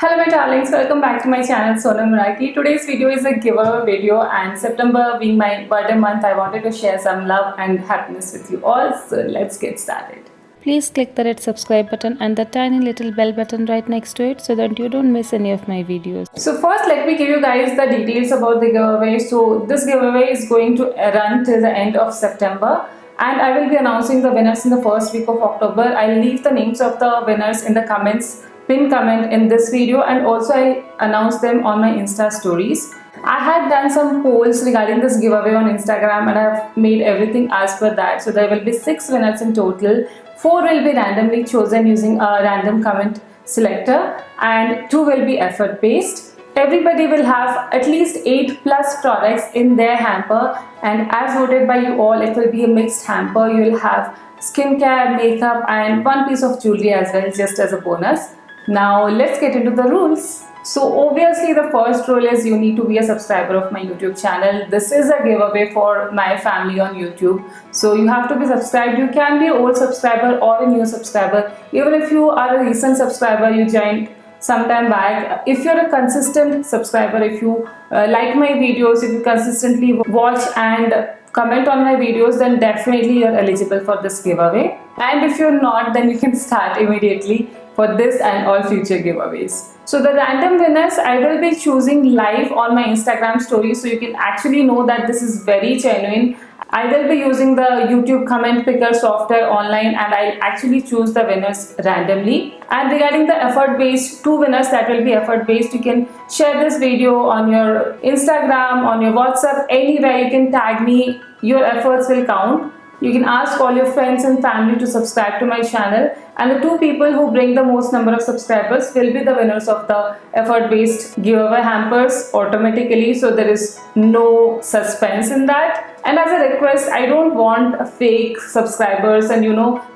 Hello my darlings, welcome back to my channel Sonam Muraki. Today's video is a giveaway video, and September being my birthday month, I wanted to share some love and happiness with you all. So let's get started. Please click the red subscribe button and the tiny little bell button right next to it so that you don't miss any of my videos. So first let me give you guys the details about the giveaway. So this giveaway is going to run till the end of September, and I will be announcing the winners in the first week of October. I'll leave the names of the winners in the comments, pin comment in this video, and also I'll announce them on my Insta stories. I had done some polls regarding this giveaway on Instagram, and I have made everything as per that. So there will be 6 winners in total. 4 will be randomly chosen using a random comment selector, and 2 will be effort based. Everybody will have at least 8 plus products in their hamper, and as voted by you all, it will be a mixed hamper. You will have skincare, makeup, and one piece of jewelry as well, just as a bonus. Now let's get into the rules. So obviously the first rule is you need to be a subscriber of my YouTube channel. This is a giveaway for my family on YouTube. So you have to be subscribed. You can be an old subscriber or a new subscriber. Even if you are a recent subscriber, you joined sometime back. If you're a consistent subscriber, if you like my videos, if you consistently watch and comment on my videos, then definitely you're eligible for this giveaway. And if you're not, then you can start immediately for this and all future giveaways. So the random winners I will be choosing live on my Instagram story, so you can actually know that this is very genuine. I will be using the YouTube comment picker software online, and I'll actually choose the winners randomly. And regarding the effort based, 2 winners that will be effort based, you can share this video on your Instagram, on your WhatsApp, anywhere you can tag me. Your efforts will count. You can ask all your friends and family to subscribe to my channel, and the 2 people who bring the most number of subscribers will be the winners of the effort based giveaway hampers automatically. So there is no suspense in that. And as a request, I don't want fake subscribers, and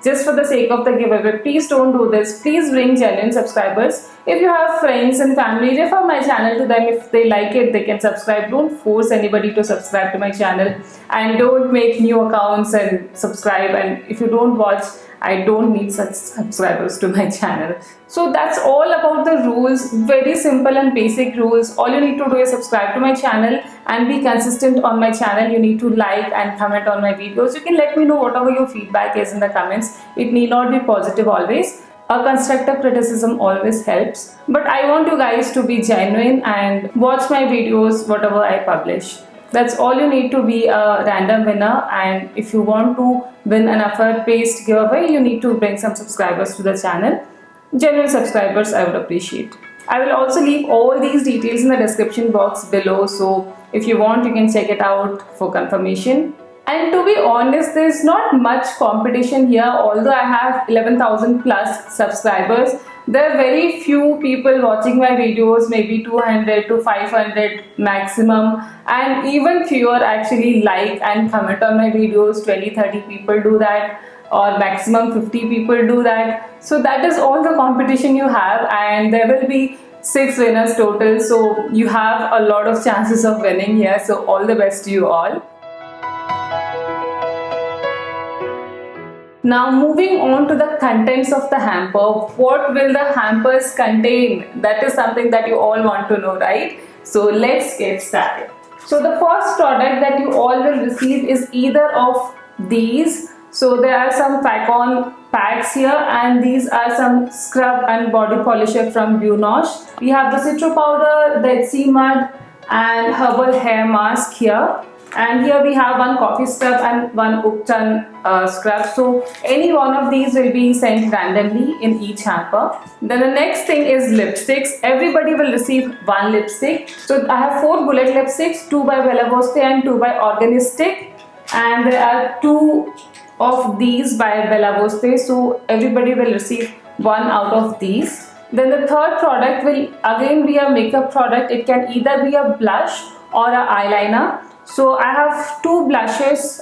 just for the sake of the giveaway, please don't do this. Please bring genuine subscribers. If you have friends and family, refer my channel to them. If they like it, they can subscribe. Don't force anybody to subscribe to my channel, and don't make new accounts and subscribe. And if you don't watch, I don't need such subscribers to my channel. So that's all about the rules. Very simple and basic rules. All you need to do is subscribe to my channel and be consistent on my channel. You need to like and comment on my videos. You can let me know whatever your feedback is in the comments. It need not be positive always. A constructive criticism always helps. But I want you guys to be genuine and watch my videos, whatever I publish. That's all you need to be a random winner. And if you want to win an effort based giveaway, you need to bring some subscribers to the channel. Genuine subscribers I would appreciate. I will also leave all these details in the description box below, so if you want, you can check it out for confirmation. And to be honest, there's not much competition here. Although I have 11,000 plus subscribers, there are very few people watching my videos, maybe 200 to 500 maximum, and even fewer actually like and comment on my videos. 20-30 people do that, or maximum 50 people do that. So that is all the competition you have, and there will be 6 winners total, so you have a lot of chances of winning here. So all the best to you all. Now moving on to the contents of the hamper. What will the hampers contain? That is something that you all want to know, right? So let's get started. So the first product that you all will receive is either of these. So there are some pack-on packs here, and these are some scrub and body polisher from Bluenosh. We have the citro powder, Dead Sea mud, and herbal hair mask here. And here we have one coffee scrub and one Upton scrub. So any one of these will be sent randomly in each hamper. Then the next thing is lipsticks. Everybody will receive one lipstick. So I have 4 bullet lipsticks, 2 by Bella Voste and 2 by Organistic. And there are 2 of these by Bella Voste. So everybody will receive one out of these. Then the third product will again be a makeup product. It can either be a blush or an eyeliner. So I have 2 blushes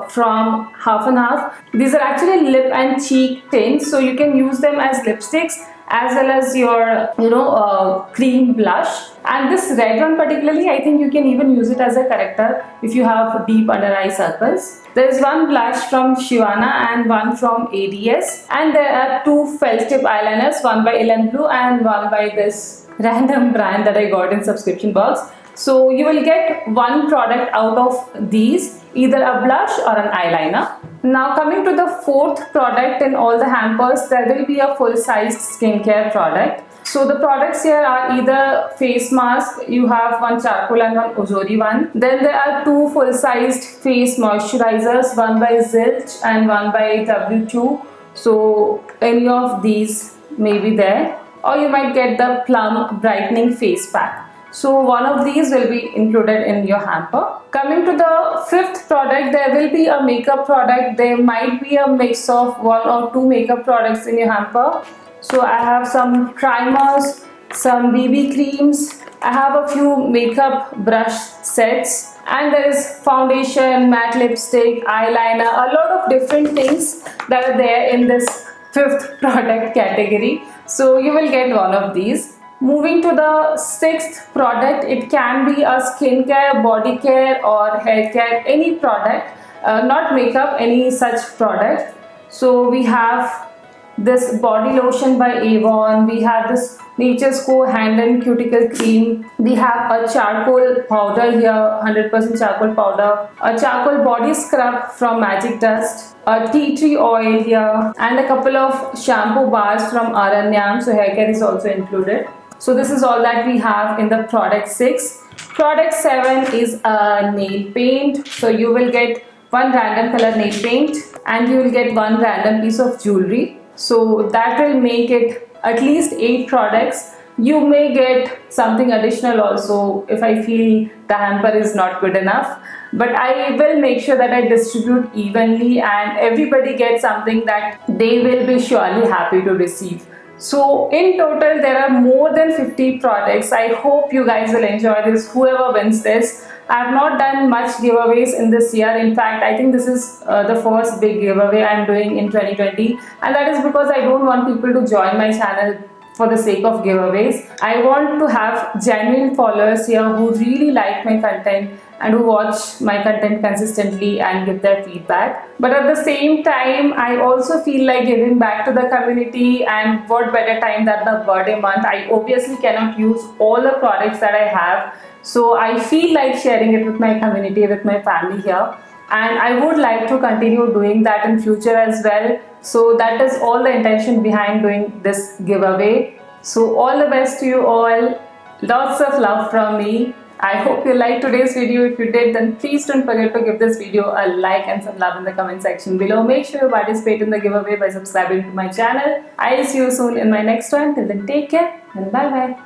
from Half and Half. These are actually lip and cheek tints, so you can use them as lipsticks as well as your cream blush. And this red one particularly, I think you can even use it as a corrector if you have deep under eye circles. There is one blush from Shivana and one from ADS, and there are two felt tip eyeliners, one by Ellen Blue and one by this random brand that I got in subscription box. So you will get one product out of these, either a blush or an eyeliner. Now coming to the fourth product in all the hampers, there will be a full-sized skincare product. So the products here are either face mask, you have one charcoal and one ozori one. Then there are two full-sized face moisturizers, one by Zilch and one by W2. So any of these may be there. Or you might get the Plum Brightening Face Pack. So one of these will be included in your hamper. Coming to the fifth product, there will be a makeup product. There might be a mix of one or two makeup products in your hamper. So I have some primers, some BB creams, I have a few makeup brush sets, and there is foundation, matte lipstick, eyeliner, a lot of different things that are there in this fifth product category. So you will get one of these. Moving to the sixth product, it can be a skincare, body care or hair care, any product, not makeup, any such product. So we have this body lotion by Avon, we have this Nature's Co hand and cuticle cream, we have a charcoal powder here, 100% charcoal powder, a charcoal body scrub from Magic Dust, a tea tree oil here, and a couple of shampoo bars from Aranyam, so hair care is also included. So this is all that we have in the product 6. Product 7 is a nail paint. So you will get one random color nail paint and you will get one random piece of jewelry. So that will make it at least 8 products. You may get something additional also if I feel the hamper is not good enough. But I will make sure that I distribute evenly and everybody gets something that they will be surely happy to receive. So in total there are more than 50 products. I hope you guys will enjoy this, whoever wins this. I have not done much giveaways in this year. In fact, I think this is the first big giveaway I am doing in 2020, and that is because I don't want people to join my channel for the sake of giveaways. I want to have genuine followers here who really like my content and who watch my content consistently and give their feedback. But at the same time, I also feel like giving back to the community, and what better time than the birthday month. I obviously cannot use all the products that I have, so I feel like sharing it with my community, with my family here, and I would like to continue doing that in future as well. So that is all the intention behind doing this giveaway. So all the best to you all. Lots of love from me. I hope you liked today's video. If you did, then please don't forget to give this video a like and some love in the comment section below. Make sure you participate in the giveaway by subscribing to my channel. I'll see you soon in my next one. Till then, take care and bye bye.